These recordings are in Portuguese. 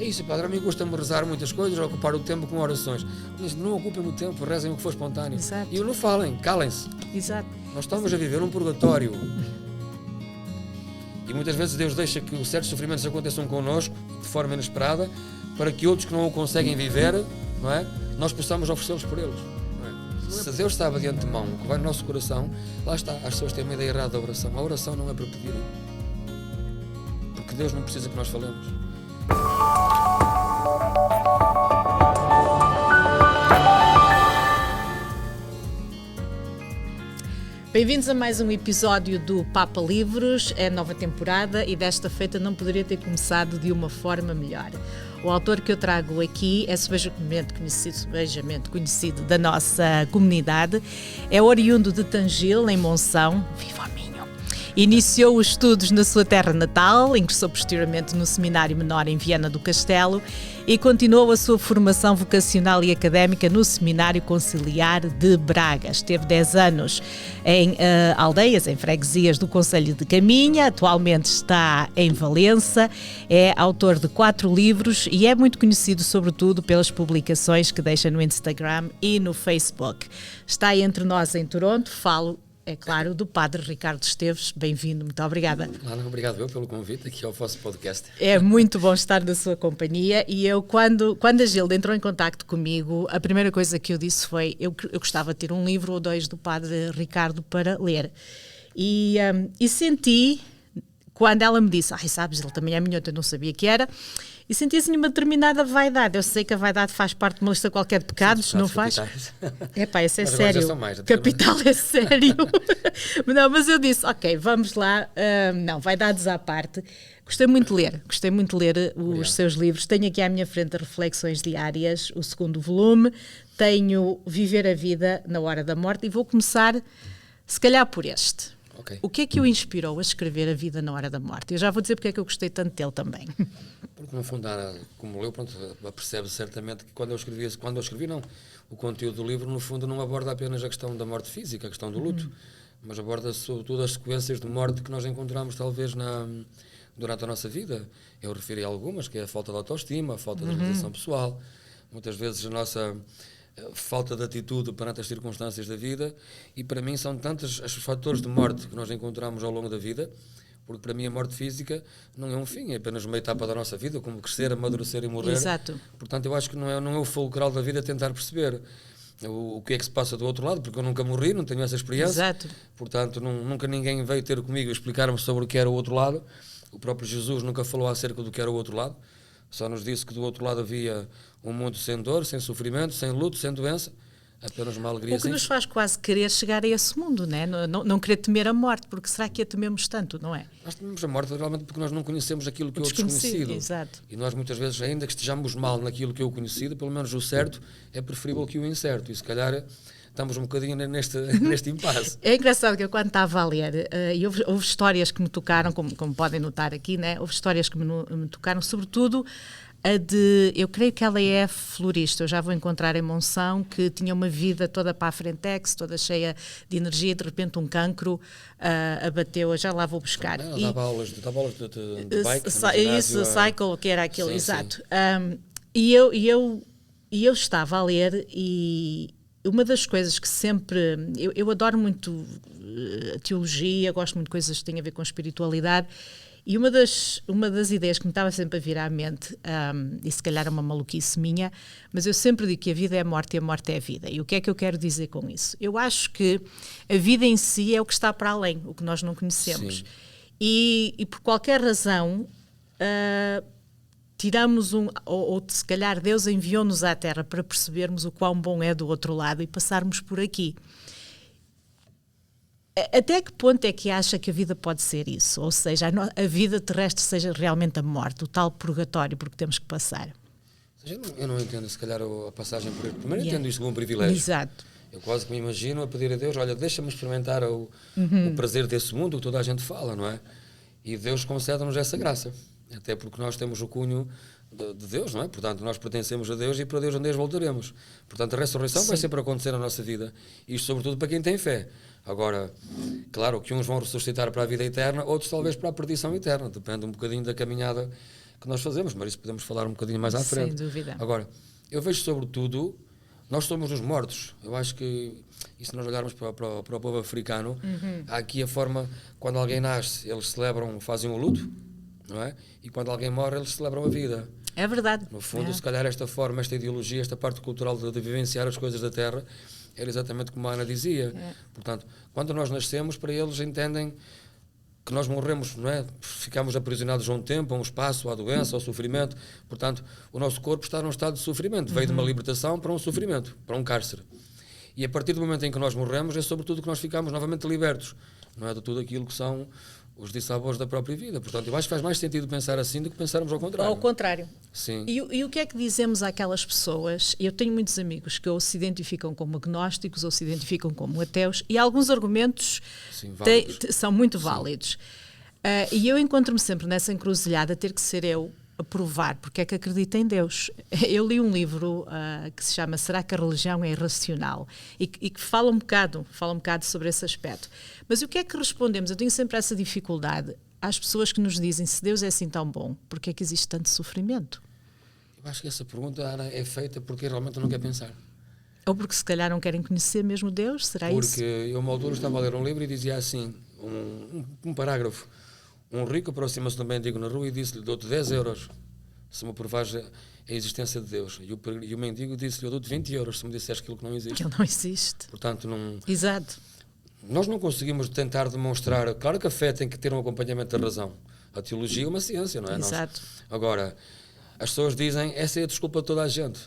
É isso, padre, a mim custa-me rezar muitas coisas, ocupar o tempo com orações. Mas não ocupem o tempo, rezem o que for espontâneo. Exato. E não falem, calem-se. Exato. Nós estamos a viver um purgatório. E muitas vezes Deus deixa que certos sofrimentos aconteçam connosco, de forma inesperada, para que outros que não o conseguem viver, não é? Nós possamos oferecê-los por eles. Não é? Se Deus sabe de antemão o que vai no nosso coração, lá está, as pessoas têm uma ideia errada da oração. A oração não é para pedir. Porque Deus não precisa que nós falemos. Bem-vindos a mais um episódio do Papa Livros, é a nova temporada e desta feita não poderia ter começado de uma forma melhor. O autor que eu trago aqui é subejamente conhecido da nossa comunidade, é oriundo de Tangil, em Monção, viva o Minho. Iniciou os estudos na sua terra natal, ingressou posteriormente no Seminário Menor em Viana do Castelo e continuou a sua formação vocacional e académica no Seminário Conciliar de Braga. Esteve 10 anos em aldeias, em freguesias do Concelho de Caminha, atualmente está em Valença, é autor de 4 livros e é muito conhecido sobretudo pelas publicações que deixa no Instagram e no Facebook. Está entre nós em Toronto, falo, é claro, do Padre Ricardo Esteves. Bem-vindo, muito obrigada. Obrigado eu pelo convite aqui ao vosso podcast. É muito bom estar na sua companhia e eu, quando a Gilda entrou em contacto comigo, a primeira coisa que eu disse foi, eu gostava de ter um livro ou 2 do Padre Ricardo para ler. E senti, quando ela me disse, sabes, ele também é minhoto, eu não sabia que era, e senti assim uma determinada vaidade. Eu sei que a vaidade faz parte de uma lista qualquer de pecados, não faz? Epá, isso é mas sério. Capital é sério. Não, mas eu disse, ok, vamos lá. Não, vaidades à parte. Gostei muito de ler os seus livros. Tenho aqui à minha frente as Reflexões Diárias, o 2º volume. Tenho Viver a Vida na Hora da Morte e vou começar, se calhar, por este. Okay. O que é que o inspirou a escrever A Vida na Hora da Morte? Eu já vou dizer porque é que eu gostei tanto dele também. Porque no fundo, como eu, percebe certamente que quando eu escrevi não, o conteúdo do livro no fundo não aborda apenas a questão da morte física, a questão do luto, mas aborda sobretudo as sequências de morte que nós encontramos talvez durante a nossa vida. Eu referi a algumas, que é a falta de autoestima, a falta de realização pessoal, muitas vezes a nossa falta de atitude perante as circunstâncias da vida, e para mim são tantos os fatores de morte que nós encontramos ao longo da vida, porque para mim a morte física não é um fim, é apenas uma etapa da nossa vida, como crescer, amadurecer e morrer. Exato. Portanto, eu acho que não é o fulcral da vida tentar perceber o que é que se passa do outro lado, porque eu nunca morri, não tenho essa experiência. Exato. Portanto, nunca ninguém veio ter comigo e explicar-me sobre o que era o outro lado. O próprio Jesus nunca falou acerca do que era o outro lado, só nos disse que do outro lado havia um mundo sem dor, sem sofrimento, sem luto, sem doença, apenas uma alegria. O que nos faz quase querer chegar a esse mundo, né? Não querer temer a morte, porque será que a tememos tanto, não é? Nós tememos a morte realmente porque nós não conhecemos aquilo que é o desconhecido. Exato. E nós muitas vezes, ainda que estejamos mal naquilo que é o conhecido, pelo menos o certo é preferível que o incerto, e se calhar estamos um bocadinho neste impasse. É engraçado que eu, quando estava a ler, e houve histórias que me tocaram, como podem notar aqui, né? Houve histórias que me tocaram, sobretudo a de, eu creio que ela é florista, eu já vou encontrar em Monção, que tinha uma vida toda para a frentex, toda cheia de energia, de repente um cancro abateu, já lá vou buscar. Ela dava aulas de bike, isso, cycle, que era aquilo, sim, exato. E eu estava a ler e uma das coisas que sempre... Eu adoro muito teologia, gosto muito de coisas que têm a ver com espiritualidade, e uma das ideias que me estava sempre a vir à mente, e se calhar é uma maluquice minha, mas eu sempre digo que a vida é a morte e a morte é a vida. E o que é que eu quero dizer com isso? Eu acho que a vida em si é o que está para além, o que nós não conhecemos. E por qualquer razão... tiramos ou se calhar Deus enviou-nos à Terra para percebermos o quão bom é do outro lado e passarmos por aqui. Até que ponto é que acha que a vida pode ser isso? Ou seja, a vida terrestre seja realmente a morte, o tal purgatório por que temos que passar? Eu não entendo, se calhar, a passagem por ele. Primeiro entendo isso como um privilégio. Exato. Eu quase que me imagino a pedir a Deus, olha, deixa-me experimentar o prazer desse mundo que toda a gente fala, não é? E Deus concede-nos essa graça. Até porque nós temos o cunho de Deus, não é? Portanto, nós pertencemos a Deus e para Deus um dia voltaremos. Portanto, a ressurreição vai sempre acontecer na nossa vida. Isto sobretudo para quem tem fé. Agora, claro que uns vão ressuscitar para a vida eterna, outros talvez para a perdição eterna. Depende um bocadinho da caminhada que nós fazemos, mas isso podemos falar um bocadinho mais à frente. Sem dúvida. Agora, eu vejo sobretudo, nós somos os mortos. Eu acho que, e se nós olharmos para o povo africano, há aqui a forma, quando alguém nasce, eles celebram, fazem um luto, não é? E quando alguém morre, eles celebram a vida. É verdade. No fundo, se calhar esta forma, esta ideologia, esta parte cultural de vivenciar as coisas da terra, era exatamente como a Ana dizia. Portanto, quando nós nascemos, para eles entendem que nós morremos, não é? Ficamos aprisionados a um tempo, a um espaço, à doença, ao sofrimento. Portanto, o nosso corpo está num estado de sofrimento. Veio de uma libertação para um sofrimento, para um cárcere. E a partir do momento em que nós morremos, é sobretudo que nós ficamos novamente libertos, não é? De tudo aquilo que são os dissabores da própria vida. Portanto, eu acho que faz mais sentido pensar assim do que pensarmos ao contrário. Ao contrário. Sim. E o que é que dizemos àquelas pessoas? Eu tenho muitos amigos que ou se identificam como agnósticos ou se identificam como ateus, e alguns argumentos Sim, são muito válidos. E eu encontro-me sempre nessa encruzilhada, ter que ser eu a provar porque é que acredito em Deus. Eu li um livro que se chama Será que a religião é irracional? E que fala um bocado sobre esse aspecto. Mas o que é que respondemos? Eu tenho sempre essa dificuldade às pessoas que nos dizem, se Deus é assim tão bom, porque é que existe tanto sofrimento? Eu acho que essa pergunta, Ana, é feita porque realmente não quer pensar. Ou porque se calhar não querem conhecer mesmo Deus? Será isso? Porque eu, uma altura, estava a ler um livro e dizia assim, um parágrafo. Um rico aproxima-se de um mendigo na rua e disse-lhe, dou-te 10 euros se me provares a existência de Deus. E o mendigo disse-lhe, eu dou-te 20 euros se me disseres aquilo que não existe. Que ele não existe. Portanto, não... Exato. Nós não conseguimos tentar demonstrar... Claro que a fé tem que ter um acompanhamento da razão. A teologia é uma ciência, não é? Exato. Agora, as pessoas dizem, essa é a desculpa de toda a gente.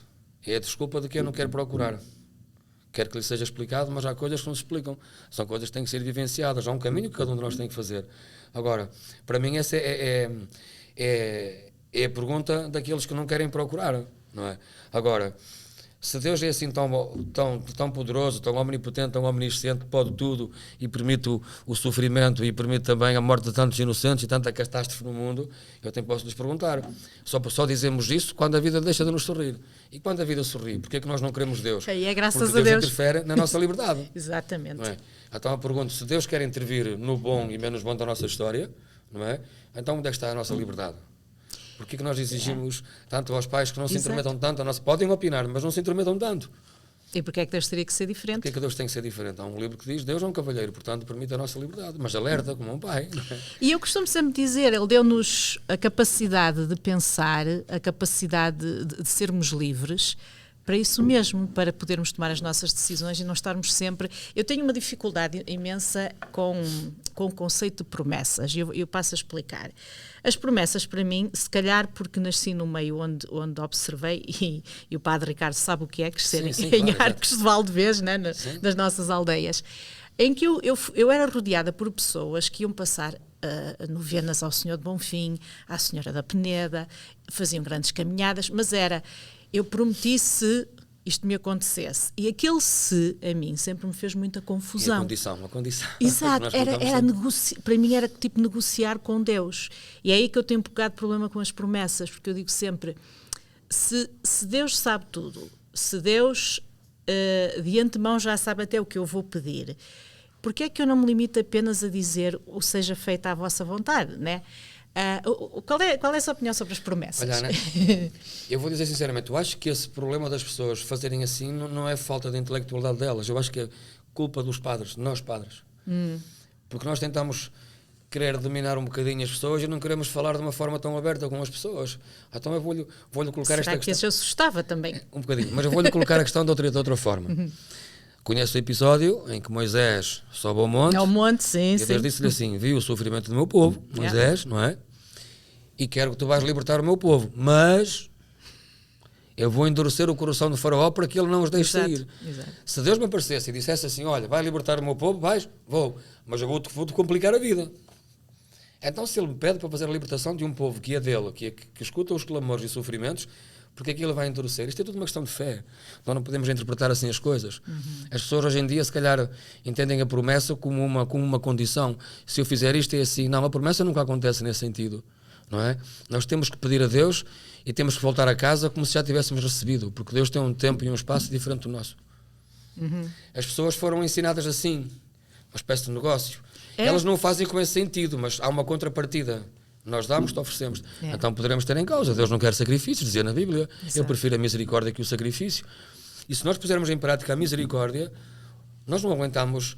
É a desculpa de quem não quer procurar. Quer que lhe seja explicado, mas há coisas que não se explicam. São coisas que têm que ser vivenciadas. Há um caminho que cada um de nós tem que fazer. Agora, para mim essa é a pergunta daqueles que não querem procurar, não é? Agora, se Deus é assim tão poderoso, tão omnipotente, tão omnisciente, pode tudo e permite o sofrimento e permite também a morte de tantos inocentes e tanta catástrofe no mundo, eu também posso lhes perguntar. Só dizemos isso quando a vida deixa de nos sorrir. E quando a vida sorri, porquê é que nós não queremos Deus? E é graças Porque a Deus. interfere na nossa liberdade. Exatamente. Não é? Então eu pergunto, se Deus quer intervir no bom e menos bom da nossa história, não é? Então onde é que está a nossa liberdade? Porquê que nós exigimos tanto aos pais que não se intrometam tanto? Podem opinar, mas não se intrometam tanto. E porquê é que Deus teria que ser diferente? Porquê é que Deus tem que ser diferente? Há um livro que diz, Deus é um cavalheiro, portanto permite a nossa liberdade, mas alerta como um pai. Não é? E eu costumo sempre dizer, Ele deu-nos a capacidade de pensar, a capacidade de sermos livres, para isso mesmo, para podermos tomar as nossas decisões e não estarmos sempre... Eu tenho uma dificuldade imensa com o conceito de promessas, e eu passo a explicar. As promessas, para mim, se calhar porque nasci no meio onde observei, e o padre Ricardo sabe o que é crescer em Arcos de Valdevez, né, nas nossas aldeias, em que eu era rodeada por pessoas que iam passar novenas ao Senhor de Bonfim, à Senhora da Peneda, faziam grandes caminhadas, mas eu prometi se isto me acontecesse. E aquele se, a mim, sempre me fez muita confusão. A condição. Exato, para mim era tipo negociar com Deus. E é aí que eu tenho um bocado de problema com as promessas, porque eu digo sempre, se Deus sabe tudo, se Deus de antemão já sabe até o que eu vou pedir, porque é que eu não me limito apenas a dizer o seja feita à vossa vontade, né? Qual é a sua opinião sobre as promessas? Olha, Ana, eu vou dizer sinceramente, eu acho que esse problema das pessoas fazerem assim não é falta de intelectualidade delas, eu acho que é culpa dos padres, de nós padres. Porque nós tentamos querer dominar um bocadinho as pessoas e não queremos falar de uma forma tão aberta com as pessoas. Então eu vou-lhe colocar esta questão... Será que isso assustava também? Um bocadinho, mas eu vou-lhe colocar a questão de outra forma. Conhece o episódio em que Moisés sobe ao monte. Ao monte, sim, e Deus disse-lhe assim, vi o sofrimento do meu povo, Moisés, não é? E quero que tu vais libertar o meu povo, mas eu vou endurecer o coração do faraó para que ele não os deixe sair. Exato. Se Deus me aparecesse e dissesse assim, olha, vai libertar o meu povo, vais? Vou, mas eu vou-te complicar a vida. Então se ele me pede para fazer a libertação de um povo que é dele, que escuta os clamores e sofrimentos, porque é que ele vai endurecer? Isto é tudo uma questão de fé. Nós não podemos interpretar assim as coisas. As pessoas hoje em dia, se calhar, entendem a promessa como uma condição. Se eu fizer isto é assim. Não, a promessa nunca acontece nesse sentido. Não é? Nós temos que pedir a Deus e temos que voltar a casa como se já tivéssemos recebido, porque Deus tem um tempo e um espaço diferente do nosso. As pessoas foram ensinadas assim, uma espécie de negócio. Elas não o fazem com esse sentido, mas há uma contrapartida Nós damos-te, oferecemos. Então poderemos ter em causa. Deus não quer sacrifícios, dizia na Bíblia. Exato. Ele prefere a misericórdia que o sacrifício. E se nós pusermos em prática a misericórdia, nós não aguentamos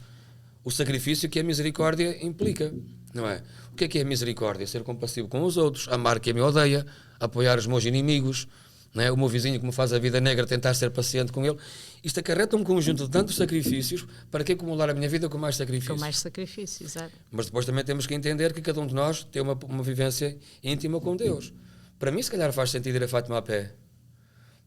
o sacrifício que a misericórdia implica, não é? O que é a misericórdia? Ser compassivo com os outros, amar quem me odeia, apoiar os meus inimigos, não é? O meu vizinho que me faz a vida negra, tentar ser paciente com ele. Isto acarreta um conjunto de tantos sacrifícios, para que acumular a minha vida com mais sacrifícios? Com mais sacrifícios, exato. Mas depois também temos que entender que cada um de nós tem uma vivência íntima com Deus. Para mim, se calhar faz sentido ir a Fátima a pé,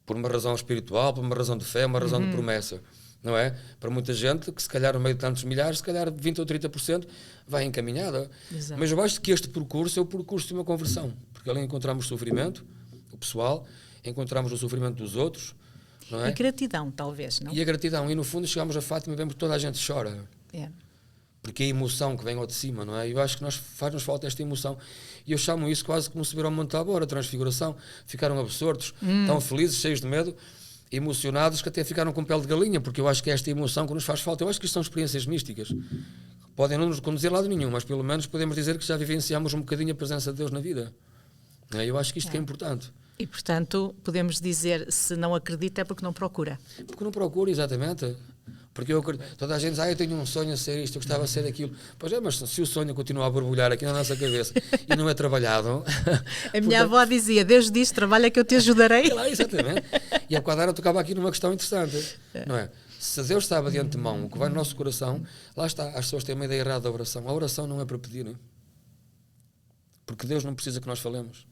por uma razão espiritual, por uma razão de fé, uma razão de promessa, não é? Para muita gente, que se calhar no meio de tantos milhares, se calhar 20 ou 30% vai encaminhada. Exato. Mas eu acho que este percurso é o percurso de uma conversão, porque ali encontramos sofrimento, o pessoal, encontramos o sofrimento dos outros, não é? E gratidão, talvez, não? E a gratidão. E no fundo chegamos a Fátima e vemos que toda a gente chora. É. Porque é a emoção que vem ao de cima, não é? Eu acho que faz-nos falta esta emoção. E eu chamo isso quase como subir ao Monte Tabor, a transfiguração. Ficaram absortos, tão felizes, cheios de medo, emocionados, que até ficaram com pele de galinha, porque eu acho que é esta emoção que nos faz falta. Eu acho que isto são experiências místicas. Podem não nos conduzir a lado nenhum, mas pelo menos podemos dizer que já vivenciamos um bocadinho a presença de Deus na vida. Não é? Eu acho que isto que é importante. E, portanto, podemos dizer, se não acredita é porque não procura. Porque não procura, exatamente. Porque toda a gente diz, eu tenho um sonho a ser isto, eu gostava de ser aquilo. Pois é, mas se o sonho continua a borbulhar aqui na nossa cabeça e não é trabalhado... A minha avó dizia, Deus diz, trabalha que eu te ajudarei. Lá, exatamente. E a quadra tocava aqui numa questão interessante, não é? Se Deus sabe de antemão o que vai no nosso coração, lá está, as pessoas têm uma ideia errada da oração. A oração não é para pedir, não é? Porque Deus não precisa que nós falemos.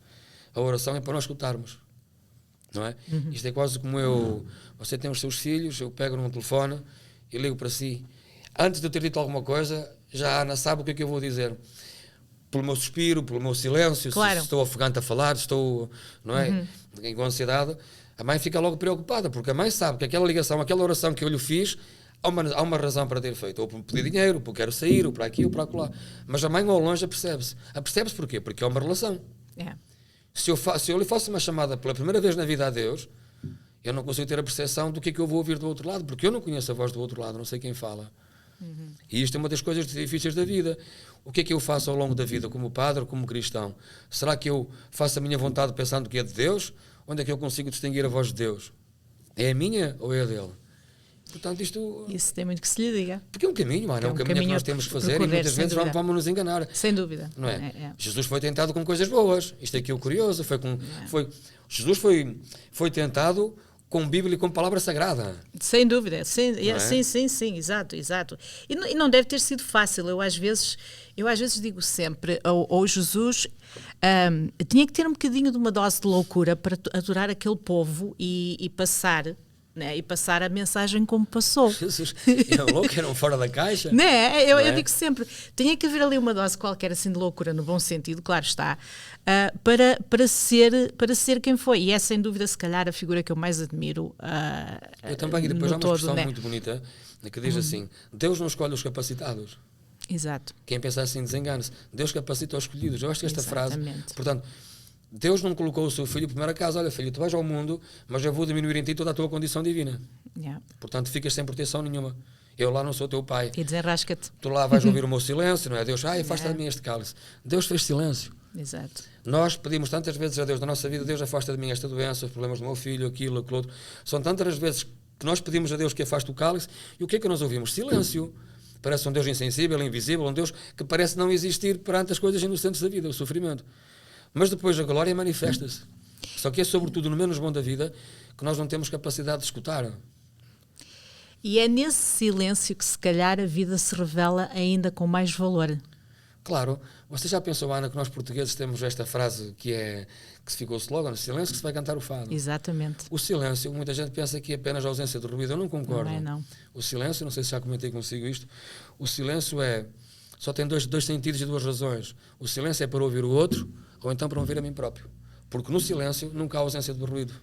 A oração é para nós escutarmos, não é? Isto é quase como você tem os seus filhos, eu pego num telefone e ligo para si. Antes de eu ter dito alguma coisa, já a Ana sabe o que é que eu vou dizer. Pelo meu suspiro, pelo meu silêncio, claro. Se estou ofegante a falar, estou, não é? Com ansiedade, a mãe fica logo preocupada, porque a mãe sabe que aquela ligação, aquela oração que eu lhe fiz, há uma razão para ter feito, ou por pedir dinheiro, porque quero sair, ou para aqui, ou para acolá. Mas a mãe ao longe apercebe-se. Apercebe-se porquê? Porque é uma relação. É. Se eu lhe faço uma chamada pela primeira vez na vida a Deus, eu não consigo ter a percepção do que é que eu vou ouvir do outro lado, porque eu não conheço a voz do outro lado, não sei quem fala. E isto é uma das coisas difíceis da vida. O que é que eu faço ao longo da vida, como padre, como cristão? Será que eu faço a minha vontade pensando que é de Deus? Onde é que eu consigo distinguir a voz de Deus? É a minha ou é a dele? Portanto, isso tem muito que se lhe diga. Porque é um caminho, é um caminho que nós temos que fazer e muitas vezes vamos nos enganar. Sem dúvida. Não é? Jesus foi tentado com coisas boas. Isto aqui é o curioso. Jesus foi tentado com Bíblia e com palavra sagrada. Sem dúvida. Sim, exato. E não deve ter sido fácil. Eu às vezes digo sempre, ou Jesus tinha que ter um bocadinho de uma dose de loucura para adorar aquele povo e passar... Né? E passar a mensagem como passou. Jesus, eram loucos, eram fora da caixa. Né? Eu digo sempre, tinha que haver ali uma dose qualquer assim de loucura, no bom sentido, claro está, para ser quem foi. E é sem dúvida, se calhar, a figura que eu mais admiro. Eu também, e depois há uma expressão né? muito bonita que diz assim: Deus não escolhe os capacitados. Exato. Quem pensa assim desengana-se. Deus capacita os escolhidos. Eu acho que esta Exatamente. frase, portanto, Deus não colocou o seu filho primeiro a casa, olha filho, tu vais ao mundo, mas eu vou diminuir em ti toda a tua condição divina. Yeah. Portanto, ficas sem proteção nenhuma. Eu lá não sou teu pai. E desenrasca-te. Tu lá vais ouvir o meu silêncio, não é? Deus, afasta de mim este cálice. Deus fez silêncio. Exato. Nós pedimos tantas vezes a Deus na nossa vida, Deus afasta de mim esta doença, os problemas do meu filho, aquilo, aquilo outro. São tantas vezes que nós pedimos a Deus que afaste o cálice, e o que é que nós ouvimos? Silêncio. Parece um Deus insensível, invisível, um Deus que parece não existir perante as coisas inocentes da vida, o sofrimento. Mas depois a glória manifesta-se. Só que é sobretudo no menos bom da vida que nós não temos capacidade de escutar. E é nesse silêncio que se calhar a vida se revela ainda com mais valor. Claro. Você já pensou, Ana, que nós portugueses temos esta frase que se ficou o slogan, silêncio que se vai cantar o fado. Exatamente. O silêncio, muita gente pensa que é apenas a ausência de ruído. Eu não concordo. Não. O silêncio, não sei se já comentei consigo isto, o silêncio só tem dois sentidos e duas razões. O silêncio é para ouvir o outro, ou então para ouvir a mim próprio. Porque no silêncio nunca há ausência de ruído.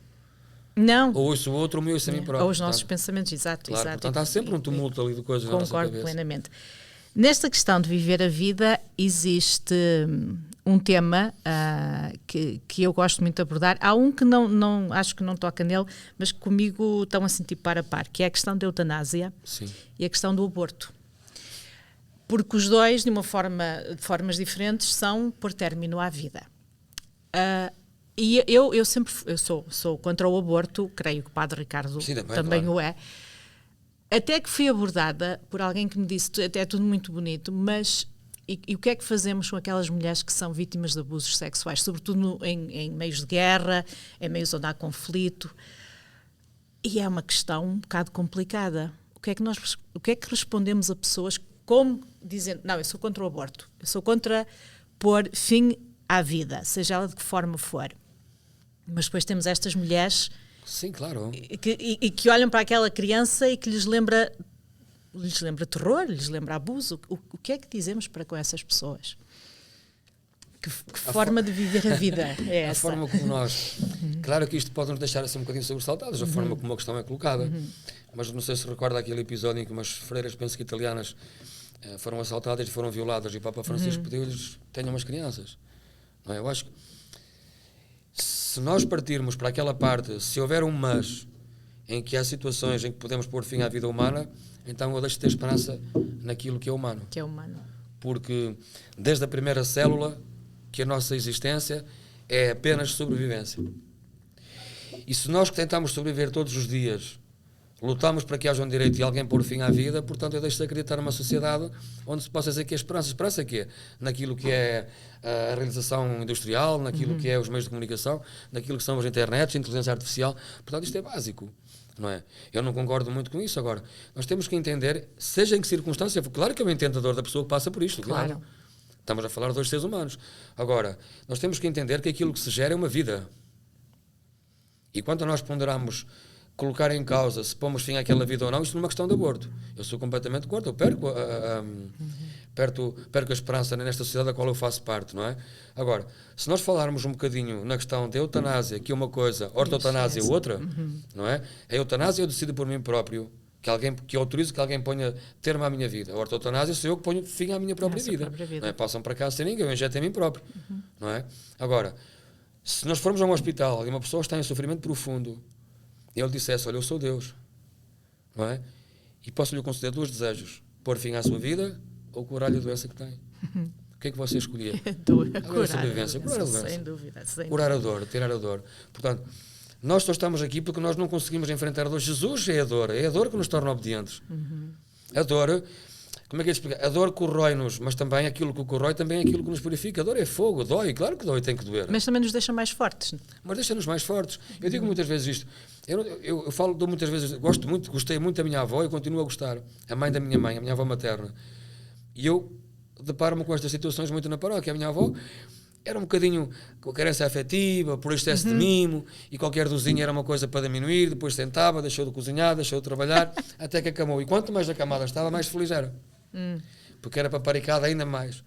Não. Ou ouço o outro, ou me ouço a mim próprio. Ou os nossos pensamentos, exato. Claro, exato. Portanto, há sempre um tumulto ali de coisas na nossa cabeça. Concordo plenamente. Nesta questão de viver a vida, existe um tema que eu gosto muito de abordar. Há um que não acho que não toca nele, mas que comigo estão assim tipo par a par, que é a questão da eutanásia. Sim. E a questão do aborto. Porque os dois, de formas diferentes, são pôr término à vida. E eu sou contra o aborto, creio que o Padre Ricardo também claro. O é. Até que fui abordada por alguém que me disse, até é tudo muito bonito, mas e o que é que fazemos com aquelas mulheres que são vítimas de abusos sexuais, sobretudo em meios de guerra, em meios onde há conflito? E é uma questão um bocado complicada. O que é que respondemos a pessoas como dizendo, não, eu sou contra o aborto, eu sou contra pôr fim à vida, seja ela de que forma for. Mas depois temos estas mulheres sim, claro. que olham para aquela criança e que lhes lembra terror, lhes lembra abuso. O que é que dizemos para com essas pessoas? Que forma de viver a vida é essa? A forma como nós... Claro que isto pode nos deixar assim um bocadinho sobressaltados, a forma como a questão é colocada. Mas não sei se recorda aquele episódio em que umas freiras, penso que italianas, foram assaltadas e foram violadas e o Papa Francisco pediu-lhes tenham umas crianças. Não é? Eu acho que se nós partirmos para aquela parte, se houver um mas em que há situações em que podemos pôr fim à vida humana, então eu deixo de ter esperança naquilo que é humano. Que é humano. Porque desde a primeira célula que a nossa existência é apenas sobrevivência. E se nós que tentamos sobreviver todos os dias lutamos para que haja um direito de alguém pôr fim à vida, portanto eu deixo de acreditar numa sociedade onde se possa dizer que a esperança. Esperança é quê? Naquilo que é a realização industrial, naquilo que é os meios de comunicação, naquilo que são as internets, a inteligência artificial. Portanto, isto é básico, não é? Eu não concordo muito com isso. Agora, nós temos que entender, seja em que circunstância, claro que eu entendo a dor da pessoa que passa por isto, claro. Estamos a falar de dois seres humanos. Agora, nós temos que entender que aquilo que se gera é uma vida. E quando nós ponderamos colocar em causa se pomos fim àquela vida ou não, isto não é uma questão de aborto. Eu sou completamente contra, eu perco a esperança nesta sociedade da qual eu faço parte, não é? Agora, se nós falarmos um bocadinho na questão da eutanásia, que é uma coisa, ortotanásia é outra, não é? A eutanásia eu decido por mim próprio, que autorizo que alguém ponha termo à minha vida. A ortotanásia sou eu que ponho fim à minha própria vida. Não é? Passam para cá sem ninguém, eu injeto em mim próprio, não é? Agora, se nós formos a um hospital e uma pessoa está em sofrimento profundo, e ele dissesse, olha, eu sou Deus, não é? E posso-lhe conceder dois desejos, pôr fim à sua vida ou curar-lhe a doença que tem. O que é que você escolhia? Curar a sobrevivência, curar a doença. Sem dúvida. Curar a dor, tirar a dor. Portanto, nós só estamos aqui porque nós não conseguimos enfrentar a dor. Jesus é a dor que nos torna obedientes. A dor, como é que eu explico? A dor corrói-nos, mas também aquilo que corrói também é aquilo que nos purifica. A dor é fogo, dói, claro que dói, tem que doer. Mas também nos deixa mais fortes. Mas deixa-nos mais fortes. Eu digo muitas vezes isto. Eu falo muitas vezes, gostei muito da minha avó e continuo a gostar. A mãe da minha mãe, a minha avó materna. E eu deparo-me com estas situações muito na paróquia. A minha avó era um bocadinho com carência afetiva, por excesso de mimo, e qualquer dozinha era uma coisa para diminuir, depois sentava, deixou de cozinhar, deixou de trabalhar, até que acamou. E quanto mais acamada estava, mais feliz era. Porque era paparicada ainda mais.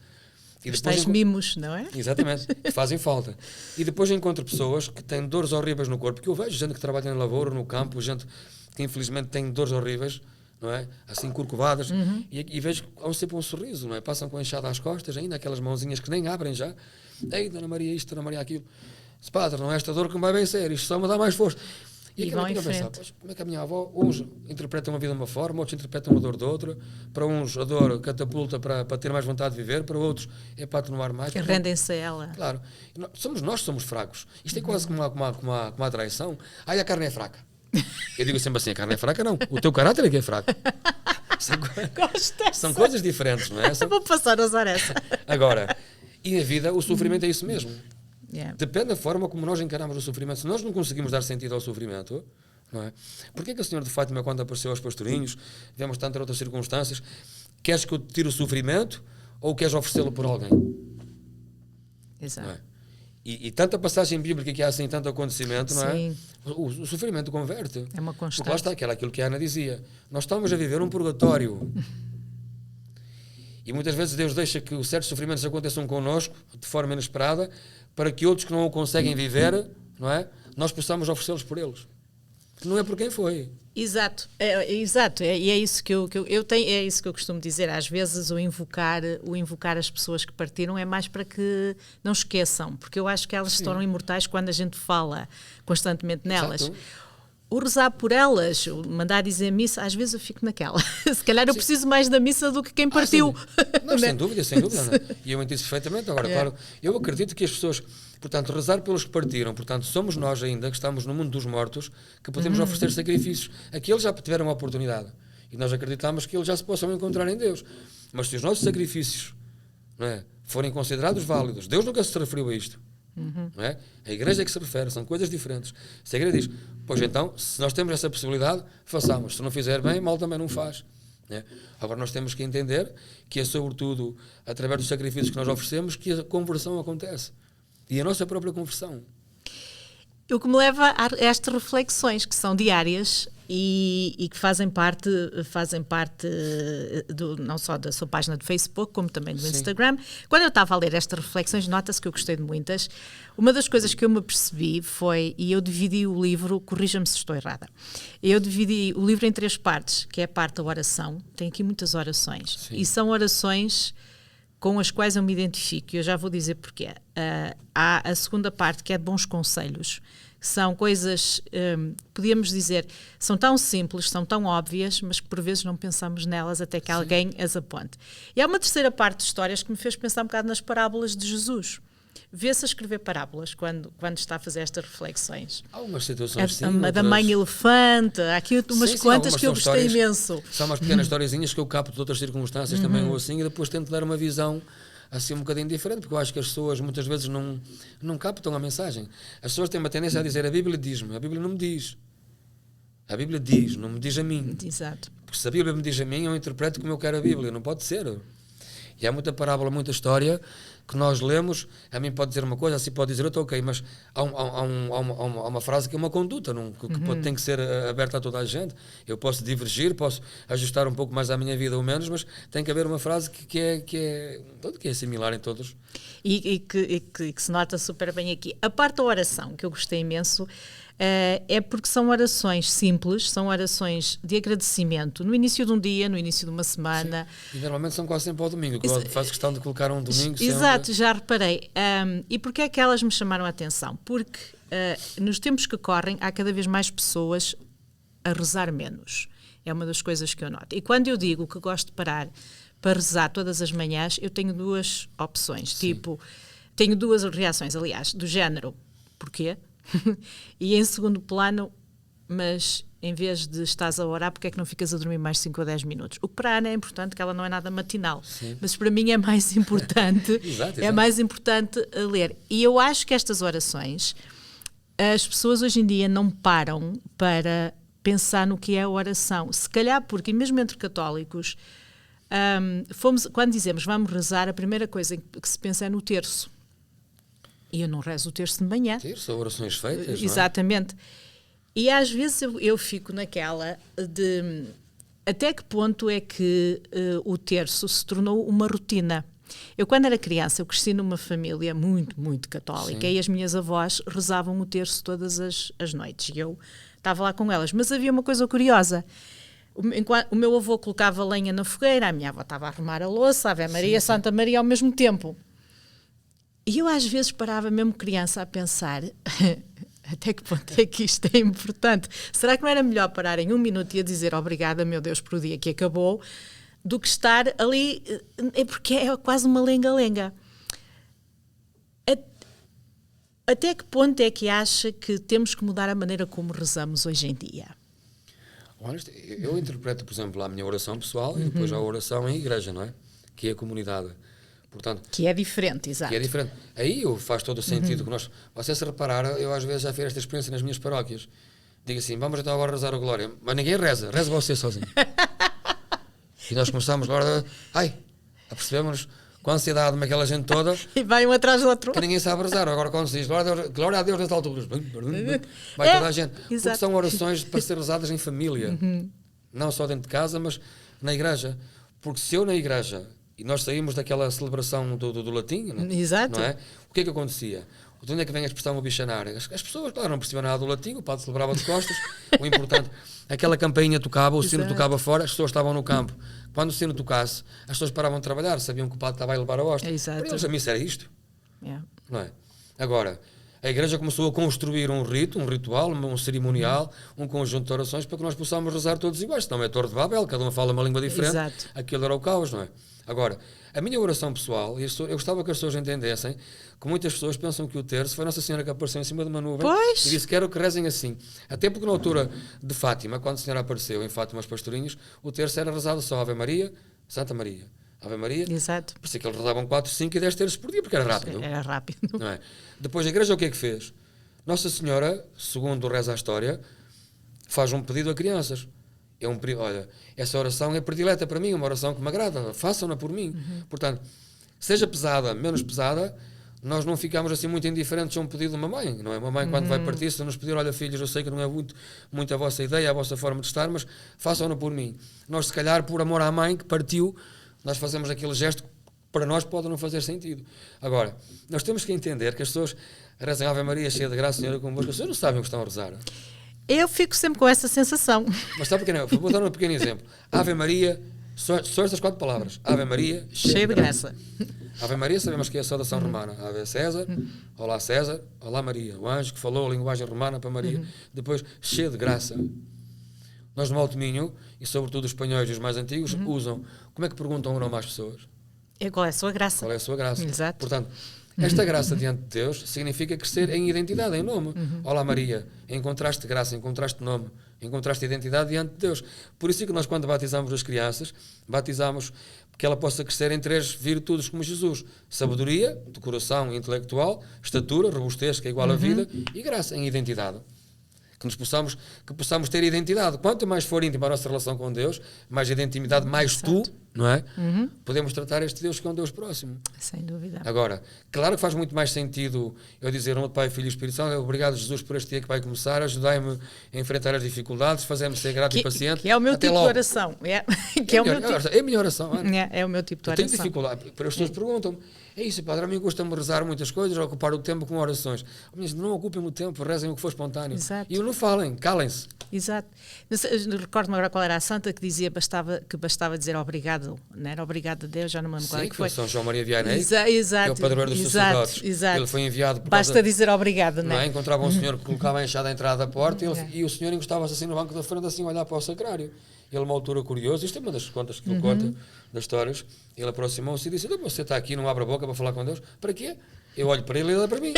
E os tais mimos, não é? Exatamente, que fazem falta. E depois encontro pessoas que têm dores horríveis no corpo, que eu vejo gente que trabalha na lavoura, no campo, gente que infelizmente tem dores horríveis, não é? Assim corcovadas, e vejo que há sempre um sorriso, não é? Passam com a enxada às costas, ainda aquelas mãozinhas que nem abrem já. Ei, Dona Maria isto, Dona Maria aquilo. Se padre, não é esta dor que me vai vencer, isto só me dá mais força. E vão em pensar, como é que a minha avó, uns interpretam a vida de uma forma, outros interpretam a dor de outra, para uns a dor catapulta para ter mais vontade de viver, para outros é para atenuar mais. Que rendem-se a ela. Claro, nós somos fracos. Isto é quase como uma traição. Ai, a carne é fraca. Eu digo sempre assim, a carne é fraca não, o teu caráter é que é fraco. São coisas diferentes, não é? Vou passar a usar essa. Agora, e na vida o sofrimento é isso mesmo. Yeah. Depende da forma como nós encaramos o sofrimento. Se nós não conseguimos dar sentido ao sofrimento, não é? Porquê que o Senhor de Fátima, quando apareceu aos pastorinhos, vemos tantas outras circunstâncias, queres que eu te tire o sofrimento ou queres oferecê-lo por alguém? Exato. Não é? E tanta passagem bíblica que há assim, tanto acontecimento, não é? O sofrimento converte. É uma constante. Porque lá está aquilo que a Ana dizia. Nós estamos a viver um purgatório. E muitas vezes Deus deixa que certos sofrimentos aconteçam connosco, de forma inesperada, para que outros que não o conseguem viver, não é? Nós possamos oferecê-los por eles. Não é por quem foi. Exato, exato. E é isso que eu tenho, é isso que eu costumo dizer. Às vezes o invocar as pessoas que partiram é mais para que não esqueçam, porque eu acho que elas se tornam imortais quando a gente fala constantemente nelas. Exato. o rezar por elas, o mandar dizer missa, às vezes eu fico naquela. Se calhar eu preciso mais da missa do que quem partiu. Não, sem dúvida, sem dúvida. Não. E eu entendo isso perfeitamente. Agora, claro, eu acredito que as pessoas, portanto, rezar pelos que partiram, portanto, somos nós ainda, que estamos no mundo dos mortos, que podemos oferecer sacrifícios. Aqueles já tiveram a oportunidade. E nós acreditamos que eles já se possam encontrar em Deus. Mas se os nossos sacrifícios, não é, forem considerados válidos, Deus nunca se referiu a isto. Não é? A igreja é que se refere, são coisas diferentes. Se a igreja diz, pois então, se nós temos essa possibilidade, façamos. Se não fizer bem, mal também não faz. Não é? Agora nós temos que entender que é sobretudo através dos sacrifícios que nós oferecemos que a conversão acontece. E a nossa própria conversão. O que me leva a estas reflexões que são diárias e que fazem parte não só da sua página de Facebook, como também do Instagram. Quando eu estava a ler estas reflexões, nota-se que eu gostei de muitas. Uma das coisas que eu me percebi foi, e eu dividi o livro, corrija-me se estou errada, eu dividi o livro em 3 partes, que é a parte da oração, tem aqui muitas orações, e são orações com as quais eu me identifico, e eu já vou dizer porquê. Há a segunda parte, que é de bons conselhos. São coisas, podíamos dizer, são tão simples, são tão óbvias, mas que por vezes não pensamos nelas até que alguém as aponte. E há uma terceira parte de histórias que me fez pensar um bocado nas parábolas de Jesus. Vê-se a escrever parábolas quando está a fazer estas reflexões. Há umas situações a da mãe elefante, há aqui umas quantas que eu gostei imenso. São umas pequenas historiezinhas que eu capto de outras circunstâncias também ou assim, e depois tento dar uma visão assim um bocadinho diferente, porque eu acho que as pessoas muitas vezes não captam a mensagem. As pessoas têm uma tendência a dizer, a Bíblia diz-me, a Bíblia não me diz. A Bíblia diz, não me diz a mim. Exato. Porque se a Bíblia me diz a mim, eu interpreto como eu quero a Bíblia, não pode ser. E há muita parábola, muita história que nós lemos, a mim pode dizer uma coisa, assim pode dizer outra, ok, mas há uma frase que é uma conduta, tem que ser aberta a toda a gente. Eu posso divergir, posso ajustar um pouco mais à minha vida ou menos, mas tem que haver uma frase que é similar em todos. E que se nota super bem aqui. A parte da oração, que eu gostei imenso, é porque são orações simples, são orações de agradecimento no início de um dia, no início de uma semana. Sim. E normalmente são quase sempre ao domingo, que eu faço questão de colocar um domingo. Exato, já reparei. E porquê é que elas me chamaram a atenção? Porque nos tempos que correm há cada vez mais pessoas a rezar menos. É uma das coisas que eu noto. E quando eu digo que gosto de parar para rezar todas as manhãs, eu tenho 2 opções. Sim. Tipo, tenho 2 reações, aliás, do género, porquê? E em segundo plano, mas em vez de estás a orar, porque é que não ficas a dormir mais 5 ou 10 minutos? O que para a Ana é importante, que ela não é nada matinal. Sim. Mas para mim é mais importante, exato. É mais importante ler. E eu acho que estas orações, as pessoas hoje em dia não param para pensar no que é a oração. Se calhar porque, mesmo entre católicos, quando dizemos vamos rezar, a primeira coisa que se pensa é no terço. E eu não rezo o terço de manhã. Terço, orações feitas, exatamente. Não é? E às vezes eu fico naquela de até que ponto é que o terço se tornou uma rotina. Eu, quando era criança, eu cresci numa família muito, muito católica. Sim. E as minhas avós rezavam o terço todas as noites. E eu estava lá com elas. Mas havia uma coisa curiosa. O meu avô colocava lenha na fogueira, a minha avó estava a arrumar a louça, a Ave Maria, sim. Santa Maria ao mesmo tempo. E eu às vezes parava mesmo criança a pensar até que ponto é que isto é importante? Será que não era melhor parar em 1 minuto e a dizer obrigada, meu Deus, por o dia que acabou, do que estar ali, porque é quase uma lenga-lenga. Até que ponto é que acha que temos que mudar a maneira como rezamos hoje em dia? Olha, eu interpreto, por exemplo, a minha oração pessoal e depois a oração em igreja, não é? Que é a comunidade. Portanto, que é diferente, exato. Que é diferente. Aí faz todo o sentido que nós... Você se reparar, eu às vezes já fiz esta experiência nas minhas paróquias. Digo assim, vamos então agora rezar a Glória. Mas ninguém reza você sozinho. E nós começamos agora, apercebemos-nos com a ansiedade daquela gente toda. E vai um atrás do outro. Que ninguém sabe rezar. Agora quando se diz, glória a Deus nesta altura. Vai toda a gente. Exato. Porque são orações para ser rezadas em família. Não só dentro de casa, mas na igreja. Porque se eu na igreja... E nós saímos daquela celebração do latim, não é? Exato. Não é? O que é que acontecia? De onde é que vem a expressão obichanar? As pessoas, claro, não percebiam nada do latim, o padre celebrava de costas, o importante, aquela campainha tocava, o sino tocava fora, as pessoas estavam no campo. Quando o sino tocasse, as pessoas paravam de trabalhar, sabiam que o padre estava a levar a hóstia. Exato. Para eles a missa era isto. Yeah. Não é? Agora, A Igreja começou a construir um rito, um ritual, um cerimonial, um conjunto de orações para que nós possamos rezar todos iguais. Senão é Torre de Babel, cada um fala uma língua diferente. Exato. Aquilo era o caos, não é? Agora, a minha oração pessoal, eu gostava que as pessoas entendessem que muitas pessoas pensam que o terço foi Nossa Senhora que apareceu em cima de uma nuvem e disse: quero que rezem assim. Até porque na altura de Fátima, quando a Senhora apareceu em Fátima aos pastorinhos, o terço era rezado só Ave Maria, Santa Maria. Ave Maria. Exato. Por isso é que eles rezavam 4, 5 e 10 terços por dia, porque era rápido. Era rápido. Não é? Depois a Igreja o que é que fez? Nossa Senhora, segundo reza a história, faz um pedido a crianças. Olha, essa oração é predileta para mim, uma oração que me agrada, façam-na por mim. Portanto, seja pesada, menos pesada, nós não ficamos assim muito indiferentes a um pedido de uma mãe, não é? Uma mãe quando vai partir, se nos pedir: olha filhos, eu sei que não é muito a vossa ideia, a vossa forma de estar, mas façam-na por mim. Nós se calhar, por amor à mãe que partiu, nós fazemos aquele gesto que para nós pode não fazer sentido. Agora, nós temos que entender que as pessoas rezem Ave Maria, cheia de graça, Senhor é convosco, as pessoas não sabem o que estão a rezar. Eu fico sempre com essa sensação. Mas sabe o que não? Vou dar um pequeno exemplo. Ave Maria, só estas 4 palavras. Ave Maria, cheia de graça. Ave Maria, sabemos que é a saudação romana. Ave César, olá Maria. O anjo que falou a linguagem romana para Maria. Depois, cheia de graça. Nós no Alto Minho, e sobretudo os espanhóis e os mais antigos, usam. Como é que perguntam o nome às pessoas? Qual é a sua graça? Qual é a sua graça? Exato. Portanto, esta graça diante de Deus significa crescer em identidade, em nome. Olá Maria, encontraste graça, encontraste nome, encontraste identidade diante de Deus. Por isso é que nós, quando batizamos as crianças, batizamos que ela possa crescer em 3 virtudes como Jesus: sabedoria, de coração intelectual, estatura, robustez, que é igual à vida, e graça, em identidade. Que possamos ter identidade. Quanto mais for íntima a nossa relação com Deus, mais intimidade, mais Exato. tu, não é? Podemos tratar este Deus que é um Deus próximo. Sem dúvida. Agora, claro que faz muito mais sentido eu dizer ao Pai, Filho e Espírito Santo: obrigado Jesus por este dia que vai começar, ajudai-me a enfrentar as dificuldades, fazei-me ser grato e paciente. Que é o meu Até tipo logo. de oração. É É a minha oração. É o meu tipo de Eu oração. tenho dificuldade, as pessoas perguntam-me: é isso, padre, a mim custa-me rezar muitas coisas, ocupar o tempo com orações. Não ocupem o tempo, rezem o que for espontâneo. Exato. E não falem, calem-se. Exato. Recordo-me agora qual era a santa que dizia que bastava dizer obrigado. Não era obrigado a Deus, já não me lembro qual é que foi. São João Maria Vianney, Exato. que é o padroeiro dos sacerdotes. Exato. Ele foi enviado por Basta dizer obrigado, não é? Encontrava um senhor que colocava a enxada à entrada da porta e o senhor encostava-se assim no banco da frente, assim a olhar para o sacrário. Ele, uma altura curioso, isto é uma das contas que ele conta, das histórias, ele aproximou-se e disse: você está aqui, não abre a boca para falar com Deus? Para quê? Eu olho para ele e ele olha para mim.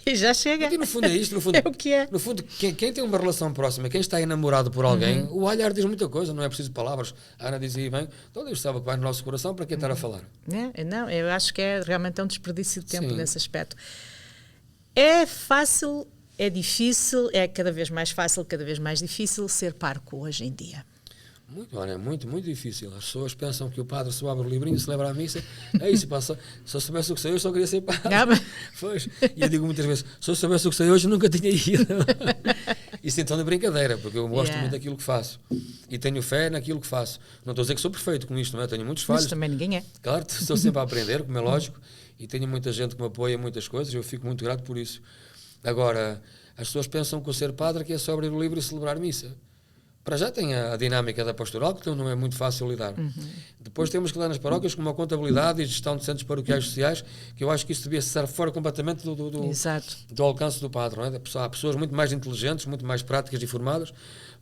E já chega. E no fundo é isto, no fundo, É o que é. No fundo, quem tem uma relação próxima, quem está enamorado por alguém, o olhar diz muita coisa, não é preciso palavras. A Ana dizia bem: então Deus sabe o que vai no nosso coração, para que estar a falar? Não, eu acho que realmente um desperdício de tempo Sim. nesse aspecto. É fácil, é difícil, é cada vez mais fácil, cada vez mais difícil ser parco hoje em dia. É muito difícil. As pessoas pensam que o padre só abre o livrinho, celebra a missa. É isso, passa. Se eu soubesse o que sei hoje, só queria ser padre. Pois. E eu digo muitas vezes: se eu soubesse o que sei hoje, nunca tinha ido. Isso então de brincadeira, porque eu gosto muito daquilo que faço. E tenho fé naquilo que faço. Não estou a dizer que sou perfeito com isto, não é? Tenho muitos falhos. Mas também ninguém é. Claro, estou sempre a aprender, como é lógico. E tenho muita gente que me apoia em muitas coisas. Eu fico muito grato por isso. Agora, as pessoas pensam que o ser padre que é só abrir o livro e celebrar missa. Para já tem a dinâmica da pastoral, que não é muito fácil lidar. Depois temos que dar nas paróquias com uma contabilidade e gestão de centros paroquiais sociais, que eu acho que isso devia estar fora completamente do alcance do padre. Não é? Há pessoas muito mais inteligentes, muito mais práticas e formadas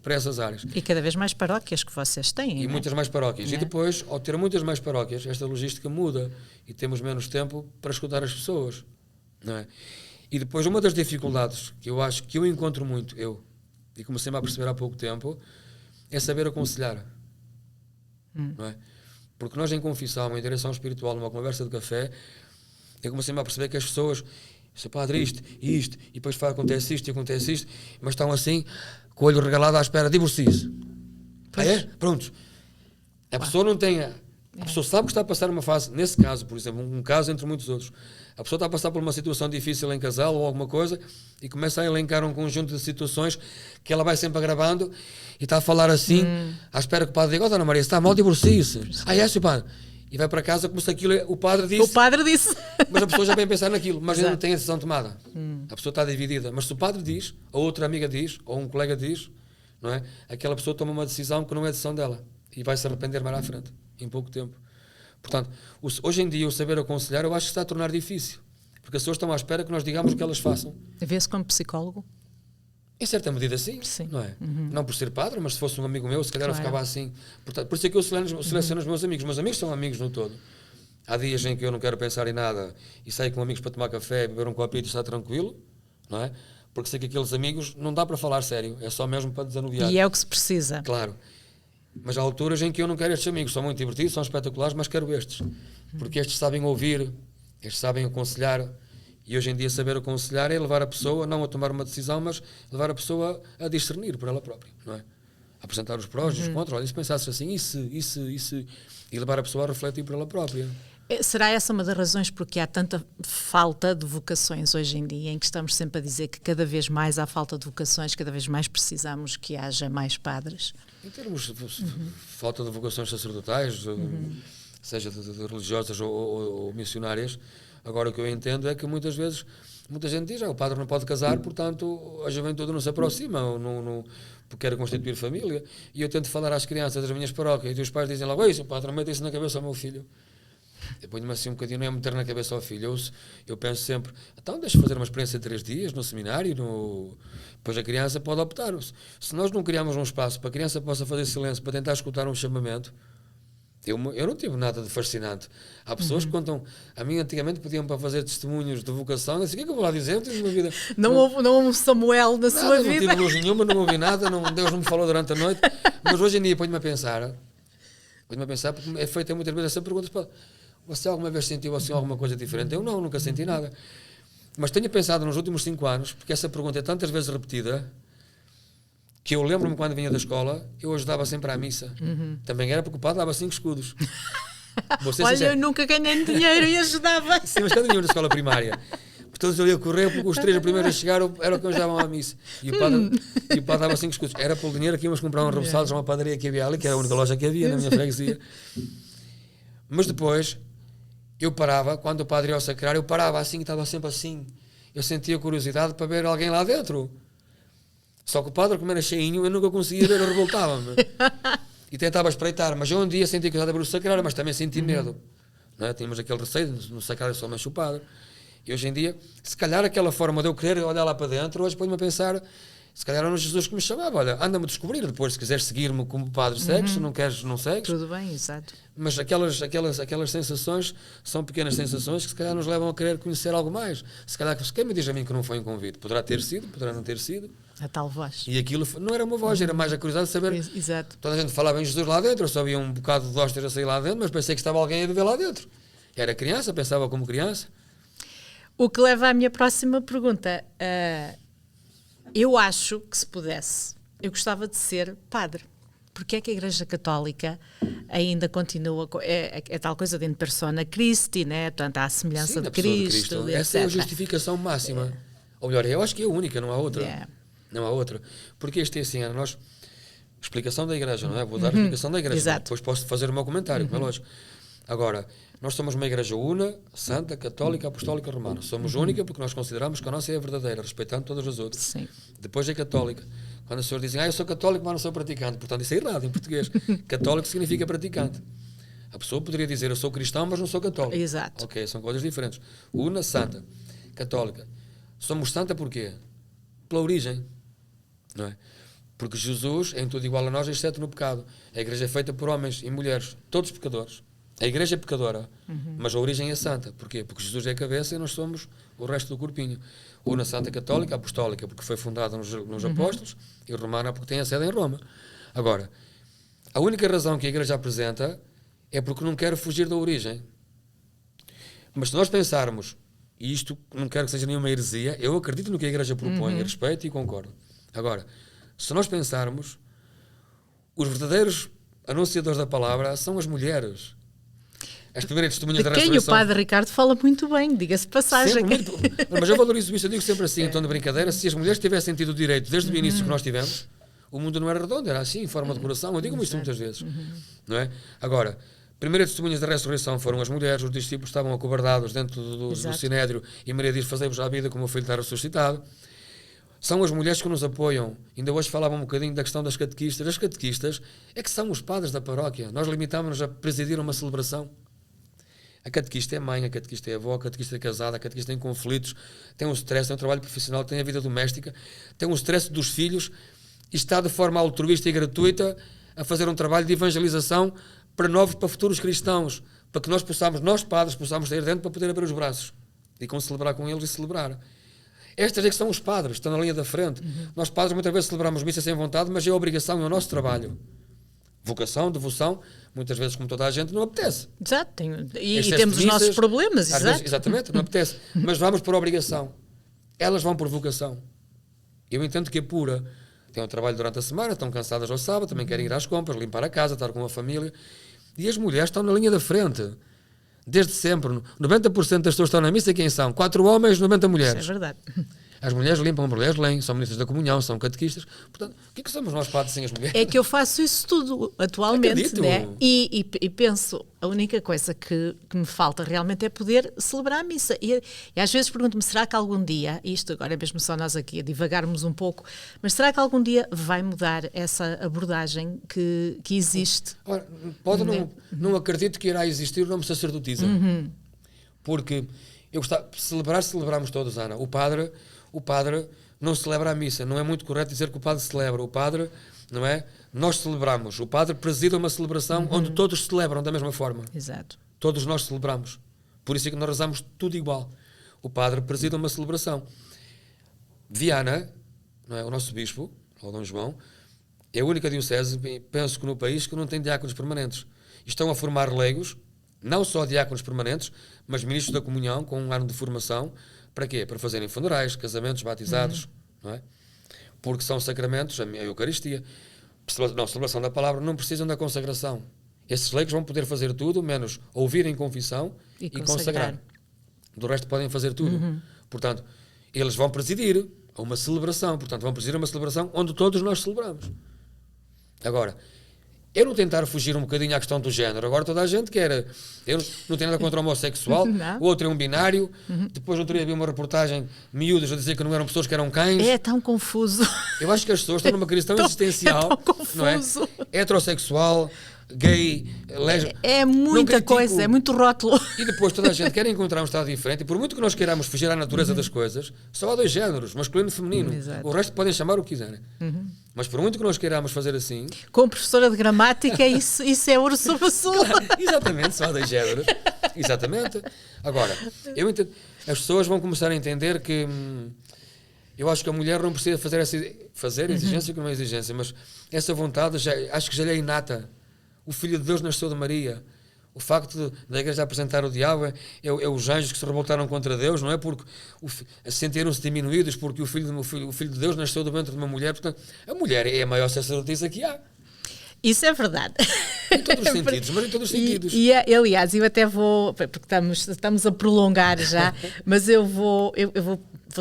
para essas áreas. E cada vez mais paróquias que vocês têm. E muitas mais paróquias. E depois, ao ter muitas mais paróquias, esta logística muda e temos menos tempo para escutar as pessoas. Não é? E depois, uma das dificuldades que eu acho que eu encontro muito, e comecei-me a perceber há pouco tempo, é saber aconselhar. Não é? Porque nós em confissão, em direção espiritual, numa conversa de café, eu comecei-me a perceber que as pessoas: seu padre, isto, e depois acontece isto, mas estão assim, com o olho regalado à espera, divorcie-se. Pronto. A pessoa não tem... A pessoa sabe que está a passar uma fase, nesse caso, por exemplo, um caso entre muitos outros, a pessoa está a passar por uma situação difícil em casal ou alguma coisa e começa a elencar um conjunto de situações que ela vai sempre agravando e está a falar assim, à espera que o padre diga: Dona Maria, está mal, divorcie-se. Seu padre. E vai para casa como se aquilo o padre disse. O padre disse. Mas a pessoa já vem pensar naquilo, mas ainda não tem a decisão tomada. A pessoa está dividida. Mas se o padre diz, ou outra amiga diz, ou um colega diz, não é? Aquela pessoa toma uma decisão que não é a decisão dela e vai se arrepender mais à frente, em pouco tempo. Portanto, hoje em dia o saber aconselhar eu acho que está a tornar difícil. Porque as pessoas estão à espera que nós digamos o que elas façam. Vê-se como psicólogo? Em certa medida, sim. Não é? Não por ser padre, mas se fosse um amigo meu, se calhar eu ficava assim. Portanto, por isso é que eu seleciono os meus amigos. Os meus amigos são amigos no todo. Há dias em que eu não quero pensar em nada e saio com amigos para tomar café, beber um copinho e estar tranquilo, não é? Porque sei que aqueles amigos não dá para falar sério, é só mesmo para desanuviar. E é o que se precisa. Claro. Mas há alturas em que eu não quero estes amigos, são muito divertidos, são espetaculares, mas quero estes. Porque estes sabem ouvir, estes sabem aconselhar. E hoje em dia saber aconselhar é levar a pessoa, não a tomar uma decisão, mas levar a pessoa a discernir por ela própria, não é? A apresentar os prós e os contras. Olha, se pensasses assim, isso, e levar a pessoa a refletir por ela própria. Será essa uma das razões porque há tanta falta de vocações hoje em dia, em que estamos sempre a dizer que cada vez mais há falta de vocações, cada vez mais precisamos que haja mais padres? Em termos de falta de vocações sacerdotais, seja de religiosas ou missionárias, agora o que eu entendo é que muitas vezes muita gente diz, o padre não pode casar, portanto a juventude não se aproxima, porque quer constituir família. E eu tento falar às crianças das minhas paróquias e os pais dizem logo, isso, o padre, mete isso na cabeça ao meu filho. Eu ponho-me assim um bocadinho, não é meter na cabeça ao filho. Eu penso sempre, então deixa fazer uma experiência de 3 dias no seminário, depois a criança pode optar. Se nós não criarmos um espaço para a criança possa fazer silêncio, para tentar escutar um chamamento, eu não tive nada de fascinante. Há pessoas que contam, a mim antigamente pediam para fazer testemunhos de vocação, eu disse, o que é que eu vou lá dizer? Eu tive uma vida... Não houve um Samuel na sua vida? Não tive luz nenhuma, não ouvi nada, Deus não me falou durante a noite, mas hoje em dia ponho-me a pensar, porque é feita muitas vezes essa pergunta, você alguma vez sentiu assim alguma coisa diferente? Eu nunca senti nada. Mas tenho pensado nos últimos 5 anos, porque essa pergunta é tantas vezes repetida, que eu lembro-me quando vinha da escola, eu ajudava sempre à missa. Também era porque o padre dava 5 escudos. Olha, eu nunca ganhei dinheiro e ajudava. Sim, mas quando vinha na escola primária, todos eu ia correr, porque os 3 primeiros a chegar era o que ajudavam à missa. E o padre dava 5 escudos. Era pelo dinheiro que íamos comprar um reboçados a uma padaria que havia ali, que era a única loja que havia na minha freguesia. Mas depois, eu parava, quando o padre ia ao sacrário, eu parava assim, estava sempre assim. Eu sentia curiosidade para ver alguém lá dentro. Só que o padre, como era cheinho, eu nunca conseguia ver, eu revoltava-me. E tentava espreitar, mas eu um dia senti curiosidade de abrir o sacrário, mas também senti medo. Não é? Tínhamos aquele receio, no sacrário só mexe o padre. E hoje em dia, se calhar aquela forma de eu querer olhar lá para dentro, hoje põe-me a pensar, se calhar era Jesus que me chamava, olha, anda-me a descobrir, depois se quiseres seguir-me como padre segues, se não queres, não segues. Tudo bem, exato. Mas aquelas sensações são pequenas sensações que se calhar nos levam a querer conhecer algo mais. Se calhar, quem me diz a mim que não foi um convite? Poderá ter sido, poderá não ter sido. A tal voz. E aquilo não era uma voz, era mais a curiosidade de saber. Exato. Toda a gente falava em Jesus lá dentro, eu só via um bocado de hóstias a sair lá dentro, mas pensei que estava alguém a viver lá dentro. Era criança, pensava como criança. O que leva à minha próxima pergunta. Eu acho que se pudesse, eu gostava de ser padre. Porque é que a Igreja Católica ainda continua, é tal coisa de in persona Christi, né? Portanto, há a semelhança Sim, de Cristo. Essa é a etc. justificação máxima. Ou melhor, eu acho que é a única, não há outra. Yeah. Não há outra. Porque este é assim, nós... Explicação da Igreja, não é? Vou dar a explicação da Igreja. Exato. Depois posso fazer o meu comentário, como é lógico. Agora, nós somos uma Igreja una, santa, católica, apostólica, romana. Somos única porque nós consideramos que a nossa é a verdadeira, respeitando todas as outras. Sim. Depois é católica. Quando as pessoas dizem, eu sou católico, mas não sou praticante. Portanto, isso é errado em português. Católico significa praticante. A pessoa poderia dizer, eu sou cristão, mas não sou católico. Exato. Ok, são coisas diferentes. Una, santa, católica. Somos santa porquê? Pela origem. Não é? Porque Jesus é em tudo igual a nós, exceto no pecado. A Igreja é feita por homens e mulheres, todos pecadores. A Igreja é pecadora, mas a origem é santa. Porquê? Porque Jesus é a cabeça e nós somos o resto do corpinho. Una, santa, católica, apostólica, porque foi fundada nos apóstolos, e romana, porque tem a sede em Roma. Agora, a única razão que a Igreja apresenta é porque não quer fugir da origem. Mas se nós pensarmos, e isto não quero que seja nenhuma heresia, eu acredito no que a Igreja propõe, respeito e concordo. Agora, se nós pensarmos, os verdadeiros anunciadores da palavra são as mulheres. As primeiras testemunhas da ressurreição. De quem o Padre Ricardo fala muito bem, diga-se de passagem. Muito, mas eu valorizo isso, eu digo sempre assim, em tom de brincadeira, se as mulheres tivessem tido o direito desde o início que nós tivemos, o mundo não era redondo, era assim, em forma de coração, eu digo isto muitas vezes. Não é? Agora, primeiras testemunhas da ressurreição foram as mulheres, os discípulos estavam acobardados dentro do sinédrio, e Maria diz, fazei-vos à vida como o filho está ressuscitado. São as mulheres que nos apoiam. Ainda hoje falava um bocadinho da questão das catequistas. As catequistas é que são os padres da paróquia. Nós limitámos-nos a presidir uma celebração. A catequista é mãe, a catequista é avó, a catequista é casada, a catequista tem conflitos, tem um stress, tem um trabalho profissional, tem a vida doméstica, tem um stress dos filhos e está de forma altruísta e gratuita a fazer um trabalho de evangelização para futuros cristãos, para que nós padres, possamos sair dentro para poder abrir os braços e celebrar com eles e celebrar. Estas é que são os padres, estão na linha da frente. Nós padres muitas vezes celebramos missa sem vontade, mas é a obrigação, é o nosso trabalho. Vocação, devoção, muitas vezes, como toda a gente, não apetece. Exato, e temos os nossos problemas, exato. Vezes, exatamente, não apetece. Mas vamos por obrigação. Elas vão por vocação. Eu entendo que a pura tem um trabalho durante a semana, estão cansadas ao sábado, também querem ir às compras, limpar a casa, estar com a família. E as mulheres estão na linha da frente. Desde sempre. 90% das pessoas que estão na missa, quem são? 4 homens, 90 mulheres. Isso é verdade. As mulheres limpam, as mulheres leem, são ministras da comunhão, são catequistas. Portanto, o que somos nós padres sem as mulheres? É que eu faço isso tudo atualmente, né? E penso, a única coisa que me falta realmente é poder celebrar a missa. E às vezes pergunto-me, será que algum dia, isto agora é mesmo só nós aqui a divagarmos um pouco, mas será que algum dia vai mudar essa abordagem que existe? Ora, não acredito que irá existir o nome sacerdotisa. Porque celebramos todos, Ana. O padre não celebra a missa. Não é muito correto dizer que o padre celebra. O padre, não é? Nós celebramos. O padre preside uma celebração onde todos celebram da mesma forma. Exato. Todos nós celebramos. Por isso é que nós rezamos tudo igual. O padre preside uma celebração. Viana, não é? O nosso bispo, o Dom João, é a única diocese, penso que no país, que não tem diáconos permanentes. Estão a formar leigos, não só diáconos permanentes, mas ministros da comunhão, com um ano de formação. Para quê? Para fazerem funerais, casamentos, batizados, não é? Porque são sacramentos, a Eucaristia, celebração da palavra, não precisam da consagração. Esses leigos vão poder fazer tudo, menos ouvir em confissão e consagrar. Do resto podem fazer tudo. Portanto, eles vão presidir a uma celebração, onde todos nós celebramos. Agora, eu não tentar fugir um bocadinho à questão do género. Agora toda a gente quer. Eu não tenho nada contra o homossexual, o outro é um binário. Depois no outro dia havia uma reportagem miúdas a dizer que não eram pessoas, que eram cães. É tão confuso. Eu acho que as pessoas estão numa crise tão existencial. É tão confuso. Não é? Heterossexual, gay, lésbico. É muita coisa, é muito rótulo. E depois toda a gente quer encontrar um estado diferente. E por muito que nós queiramos fugir à natureza das coisas, só há 2 géneros, masculino e feminino. Exato. O resto podem chamar o que quiserem. Mas por muito que nós queiramos fazer assim... Como professora de gramática, isso é ouro sobre azul. Claro, exatamente, só há 2 géneros. Exatamente. Agora, eu entendo, as pessoas vão começar a entender que... eu acho que a mulher não precisa fazer exigência, que não é exigência, mas essa vontade, acho que já lhe é inata. O Filho de Deus nasceu de Maria. O facto da Igreja apresentar o diabo é os anjos que se revoltaram contra Deus, não é? Porque sentiram-se diminuídos porque o filho de Deus nasceu do ventre de uma mulher. Portanto, a mulher é a maior sacerdotisa que há. Isso é verdade. Em todos os sentidos, mas em todos os sentidos. Aliás, eu até vou, porque estamos a prolongar já, mas eu vou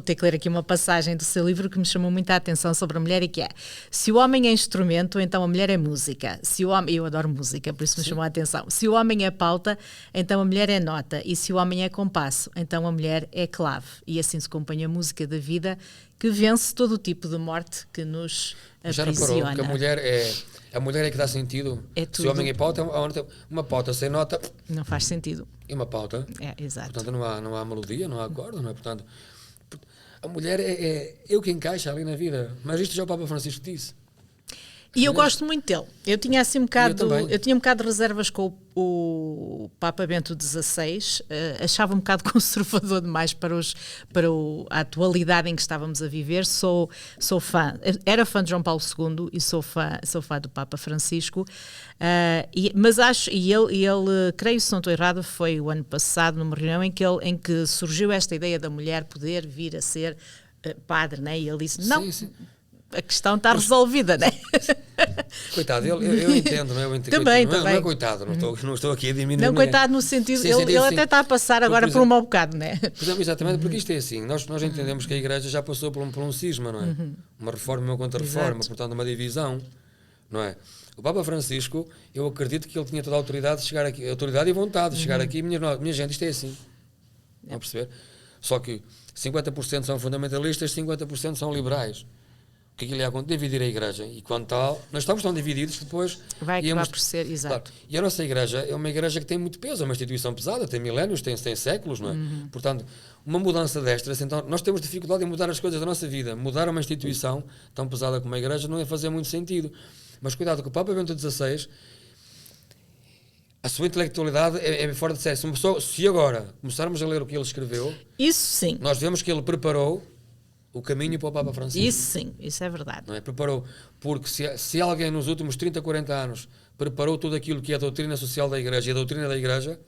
ter que ler aqui uma passagem do seu livro que me chamou muita atenção sobre a mulher, e que é: se o homem é instrumento, então a mulher é música. Eu adoro música, por isso me chamou a atenção. Se o homem é pauta, então a mulher é nota. E se o homem é compasso, então a mulher é clave. E assim se compõe a música da vida, que vence todo o tipo de morte que nos aprisiona. Já reparou que a mulher é que dá sentido? É tudo. Se o homem é pauta, uma pauta sem nota... não faz sentido. E uma pauta. É, exato. Portanto, não há melodia, não há acorde, não é? Portanto, a mulher é o que encaixa ali na vida. Mas isto já o Papa Francisco disse. E eu gosto muito dele. Eu tinha assim um bocado de reservas com o Papa Bento XVI. Achava um bocado conservador demais para a atualidade em que estávamos a viver. Sou fã. Era fã de João Paulo II e sou fã do Papa Francisco. Mas acho, e ele, creio, se não estou errado, foi o ano passado, numa reunião em que surgiu esta ideia da mulher poder vir a ser padre, né? E ele disse, não... Sim. A questão está resolvida, não é? Coitado, eu entendo, não é? Eu entendo, também. Não é coitado, não estou aqui a diminuir. Não, coitado no sentido, ele até está a passar agora por um mau bocado, não é? Por exemplo, exatamente, porque isto é assim, nós entendemos que a Igreja já passou por um cisma, não é? Uma reforma e uma contra-reforma, portanto uma divisão, não é? O Papa Francisco, eu acredito que ele tinha toda a autoridade de chegar aqui, autoridade e vontade de chegar aqui, minha gente, isto é assim, não é perceber? Só que 50% são fundamentalistas, 50% são liberais. que aquilo ia acontecer, dividir a igreja. E quando tal, nós estamos tão divididos que depois... Vai acabar por ser, exato. Claro, e a nossa igreja é uma igreja que tem muito peso, é uma instituição pesada, tem milénios, tem séculos, não é? Portanto, uma mudança destas, então, nós temos dificuldade em mudar as coisas da nossa vida. Mudar uma instituição tão pesada como a igreja não ia fazer muito sentido. Mas cuidado, que o Papa Bento XVI, a sua intelectualidade é fora de série. Se agora começarmos a ler o que ele escreveu, isso sim, nós vemos que ele preparou o caminho para o Papa Francisco. Isso sim, isso é verdade. Não é? Preparou, porque se alguém nos últimos 30, 40 anos preparou tudo aquilo que é a doutrina social da Igreja e a doutrina da Igreja,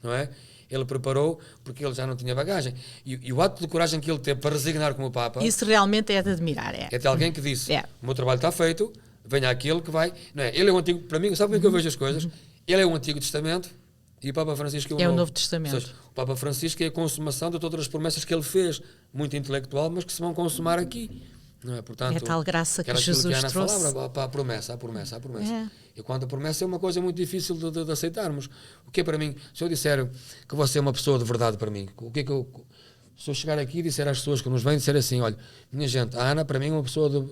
não é? Ele preparou porque ele já não tinha bagagem. E o ato de coragem que ele teve para resignar como Papa... Isso realmente é de admirar, É de alguém que disse, o meu trabalho está feito, venha aquele que vai... Não é? Ele é o Antigo... Para mim, sabe como é que eu vejo as coisas? Ele é o Antigo Testamento e o Papa Francisco é o Novo Testamento. Ou seja, o Papa Francisco é a consumação de todas as promessas que ele fez, muito intelectual, mas que se vão consumar aqui. Não é? Portanto, é tal graça que Jesus que a Ana trouxe. Falava, a promessa. E quando a promessa é uma coisa muito difícil de aceitarmos. O que é para mim, se eu disser que você é uma pessoa de verdade para mim, o que é que eu... Se eu chegar aqui e disser às pessoas que nos vêm, disser assim, olha, minha gente, a Ana para mim é uma pessoa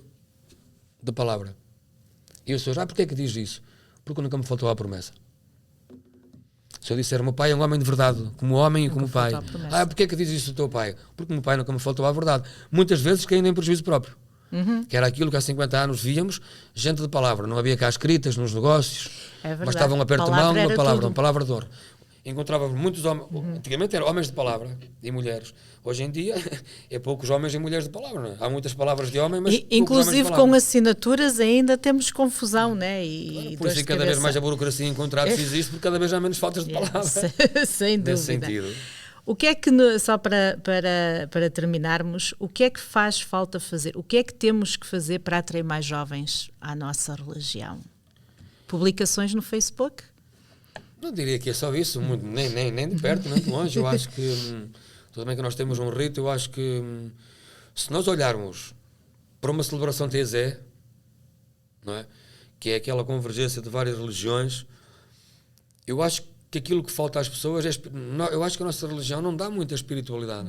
de palavra. E as pessoas, porquê é que diz isso? Porque nunca me faltou a promessa. Se eu disser, o meu pai é um homem de verdade, como homem e como pai. Porquê é que diz isso do teu pai? Porque o meu pai nunca me faltou a verdade. Muitas vezes caindo em prejuízo próprio. Que era aquilo que há 50 anos víamos, gente de palavra. Não havia cá escritas nos negócios, bastava um aperto de mão, uma palavra de ouro. Encontrávamos muitos homens, antigamente eram homens de palavra e mulheres. Hoje em dia é poucos homens e mulheres de palavra, não é? Há muitas palavras de homem, mas inclusive com assinaturas ainda temos confusão, né? E por isso cada vez mais a burocracia em contratos existe, porque cada vez há menos faltas de palavra. Sem dúvida. Nesse sentido. O que é que, só para terminarmos, o que é que faz falta fazer? O que é que temos que fazer para atrair mais jovens à nossa religião? Publicações no Facebook? Não diria que é só isso, nem de perto, nem de longe. Eu acho que, tudo bem que nós temos um rito, eu acho que se nós olharmos para uma celebração TZ, não é? Que é aquela convergência de várias religiões, eu acho que aquilo que falta às pessoas eu acho que a nossa religião não dá muita espiritualidade.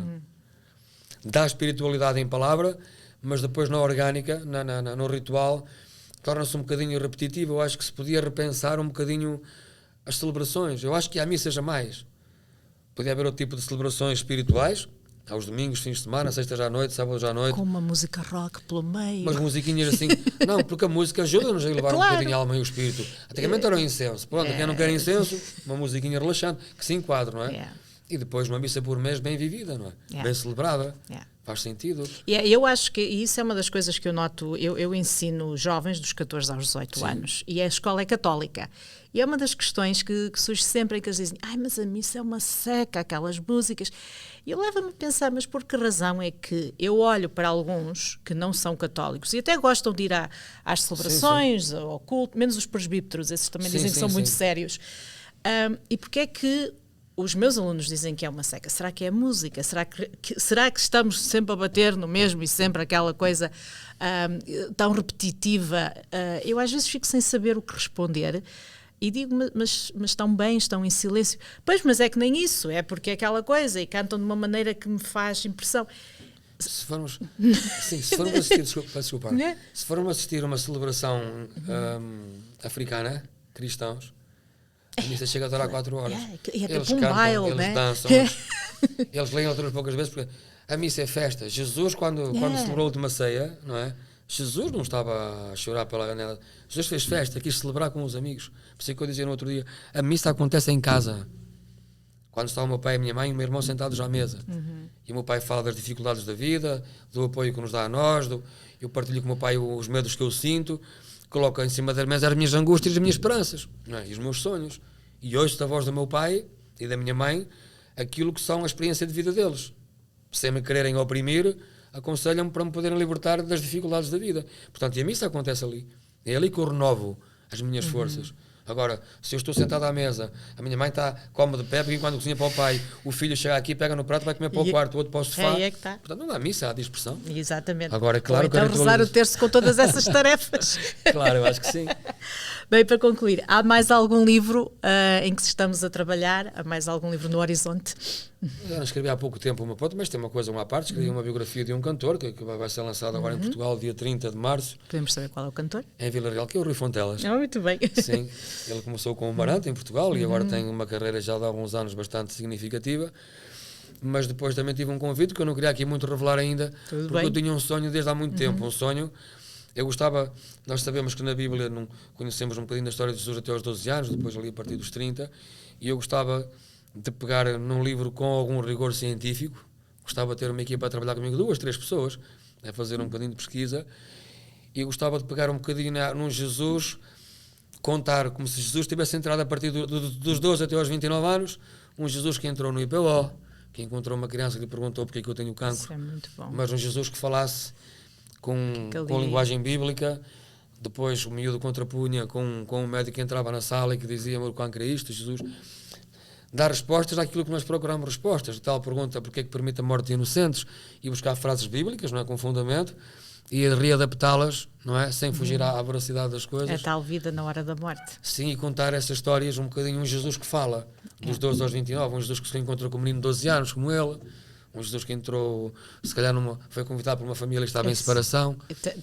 Dá espiritualidade em palavra, mas depois na orgânica, no ritual, torna-se um bocadinho repetitivo. Eu acho que se podia repensar um bocadinho as celebrações. Eu acho que há missas a mais. Podia haver outro tipo de celebrações espirituais, aos domingos, fins de semana, sextas à noite, sábados à noite. Com uma música rock pelo meio. Umas musiquinhas assim. Não, porque a música ajuda-nos a elevar um bocadinho a alma e o espírito. Antigamente era o incenso. Pronto, quem não quer incenso, uma musiquinha relaxante, que se enquadra, não é? E depois uma missa por mês bem vivida, não é? Bem celebrada. Faz sentido. Eu acho que isso é uma das coisas que eu noto. Eu ensino jovens dos 14 aos 18 anos e a escola é católica. E é uma das questões que surge sempre em que eles dizem, mas a missa é uma seca, aquelas músicas. E eu levo-me a pensar, mas por que razão é que eu olho para alguns que não são católicos e até gostam de ir às celebrações, ao culto, menos os presbíteros, esses também dizem que são muito sérios. E porque é que os meus alunos dizem que é uma seca? Será que é música? Será que estamos sempre a bater no mesmo e sempre aquela coisa tão repetitiva? Eu às vezes fico sem saber o que responder e digo, mas estão bem, estão em silêncio. Pois, mas é que nem isso, é porque é aquela coisa e cantam de uma maneira que me faz impressão. Se formos assistir, se formos assistir a uma celebração africana, cristãos, a missa chega a durar 4 horas. Eles cantam, eles dançam, eles leem outras poucas vezes, porque a missa é festa. Jesus, quando celebrou a última ceia, não é? Jesus não estava a chorar pela janela. Jesus fez festa, quis celebrar com os amigos. Por isso é que eu dizia no outro dia, a missa acontece em casa. Quando está o meu pai, a minha mãe e o meu irmão sentados à mesa. E o meu pai fala das dificuldades da vida, do apoio que nos dá a nós, eu partilho com o meu pai os medos que eu sinto, coloco em cima da mesa as minhas angústias e as minhas esperanças, não é? E os meus sonhos. E ouço da voz do meu pai e da minha mãe aquilo que são a experiência de vida deles. Sem me quererem oprimir, aconselham-me para me poderem libertar das dificuldades da vida. Portanto, e a missa acontece ali. É ali que eu renovo as minhas forças. Agora, se eu estou sentado à mesa, a minha mãe come de pé, porque quando cozinha para o pai, o filho chega aqui, pega no prato, vai comer para o quarto, o outro para o sofá. É que tá. Portanto, não há missa, há dispersão. Exatamente. Agora, é claro que então rezar o terço com todas essas tarefas. Claro, eu acho que sim. Bem, para concluir, há mais algum livro em que estamos a trabalhar? Há mais algum livro no horizonte? Eu não escrevi há pouco tempo uma ponta, mas tem uma coisa, uma parte. Escrevi uma biografia de um cantor que vai ser lançado agora em Portugal, dia 30 de março. Podemos saber qual é o cantor? Em Vila Real, que é o Rui Fontelas. Muito bem. Sim, ele começou com o Marante em Portugal e agora tem uma carreira já de alguns anos bastante significativa. Mas depois também tive um convite que eu não queria aqui muito revelar ainda, porque eu tinha um sonho desde há muito tempo, um sonho. Eu gostava, nós sabemos que na Bíblia não conhecemos um bocadinho da história de Jesus até aos 12 anos, depois ali a partir dos 30, e eu gostava de pegar num livro com algum rigor científico, gostava de ter uma equipa a trabalhar comigo, 2, 3 pessoas, a fazer um bocadinho de pesquisa, e gostava de pegar um bocadinho num Jesus, contar como se Jesus tivesse entrado a partir dos 12 até aos 29 anos, um Jesus que entrou no IPO, que encontrou uma criança que lhe perguntou porque é que eu tenho cancro. Isso é muito bom. Mas um Jesus que falasse com linguagem bíblica. Depois o miúdo contrapunha com um médico que entrava na sala e que dizia: meu cancro é isto. Jesus dá respostas àquilo que nós procuramos respostas. A tal pergunta: porque é que permite a morte de inocentes? E buscar frases bíblicas, não é, com fundamento, e readaptá-las, não é, sem fugir à veracidade das coisas. É tal vida na hora da morte. Sim, e contar essas histórias um bocadinho, um Jesus que fala dos 12 aos 29, um Jesus que se encontrou com um menino de 12 anos como ele, um Jesus que entrou, se calhar foi convidado por uma família que estava em separação.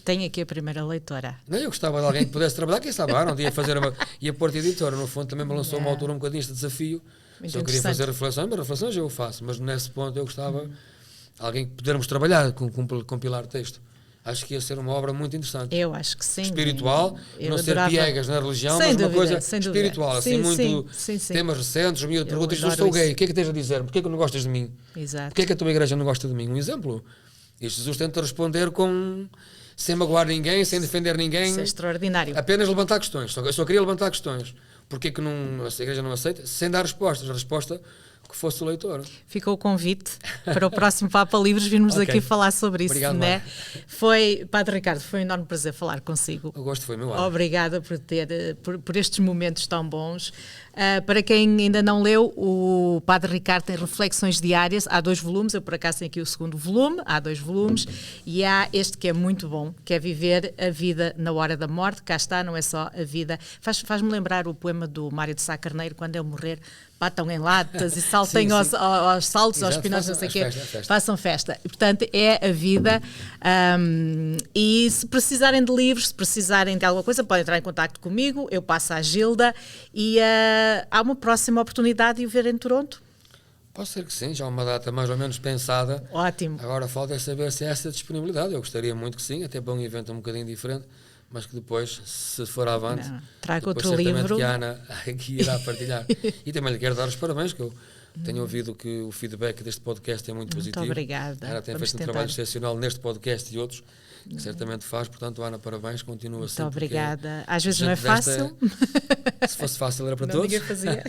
Tenho aqui a primeira leitora. Não, eu gostava de alguém que pudesse trabalhar, quem sabe, um dia fazer ia pôr de editora, no fundo também me lançou uma altura um bocadinho este desafio. Muito se eu queria fazer reflexões, mas reflexões eu faço, mas nesse ponto eu gostava alguém que pudermos trabalhar, compilar texto. Acho que ia ser uma obra muito interessante. Eu acho que sim. Espiritual, não ser piegas na religião, mas uma coisa espiritual, assim, muito temas recentes. O miúdo pergunta: eu sou gay, o que é que tens a dizer? Porquê é que não gostas de mim? Exato. Porquê é que a tua igreja não gosta de mim? Um exemplo. E Jesus tenta responder sem magoar ninguém, sem defender ninguém. Isso é extraordinário. Apenas levantar questões. Eu só queria levantar questões. Porquê que a igreja não aceita? Sem dar respostas. A resposta que fosse o leitor. Fica o convite para o próximo Papa Livros virmos aqui falar sobre isso. Obrigado, né? Padre Ricardo, foi um enorme prazer falar consigo. O gosto foi meu. Obrigada por estes momentos tão bons. Para quem ainda não leu, o Padre Ricardo tem reflexões diárias. Há 2 volumes, eu por acaso tenho aqui o segundo volume. Há 2 volumes e há este que é muito bom, que é Viver a Vida na Hora da Morte. Cá está, não é só a vida. Faz-me lembrar o poema do Mário de Sá Carneiro, quando ele morrer, batam em latas e saltem aos saltos, aos pinotes, não sei o quê, façam festa. E, portanto, é a vida. E se precisarem de livros, se precisarem de alguma coisa, podem entrar em contacto comigo, eu passo à Gilda e há uma próxima oportunidade de o ver em Toronto? Pode ser que sim, já há uma data mais ou menos pensada. Ótimo. Agora falta é saber se há essa disponibilidade. Eu gostaria muito que sim, até para um evento um bocadinho diferente, mas que depois, se for avante, traga outro livro que a Ana aqui irá partilhar. E também lhe quero dar os parabéns, que eu tenho ouvido que o feedback deste podcast é muito positivo. Muito obrigada. A Ana tem feito um trabalho excepcional neste podcast e outros, que certamente faz. Portanto, Ana, parabéns, continua assim. Muito obrigada. Às vezes não é fácil. Se fosse fácil era para não, todos. Ninguém fazia.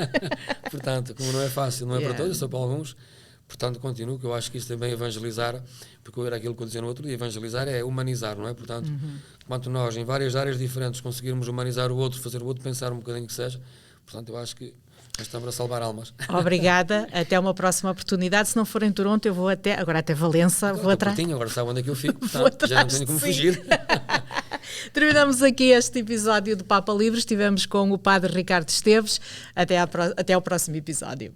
Portanto, como não é fácil, não é para todos, é só para alguns. Portanto, continuo, que eu acho que isso também evangelizar, porque era aquilo que eu dizia no outro dia, evangelizar é humanizar, não é? Portanto, quanto nós, em várias áreas diferentes, conseguirmos humanizar o outro, fazer o outro pensar um bocadinho que seja, portanto, eu acho que estamos a salvar almas. Obrigada, até uma próxima oportunidade. Se não for em Toronto, eu vou até Valença, agora vou atrás. Agora sabe onde é que eu fico, portanto, já não tenho como fugir. Terminamos aqui este episódio do Papa Livros. Estivemos com o Padre Ricardo Esteves. Até ao próximo episódio.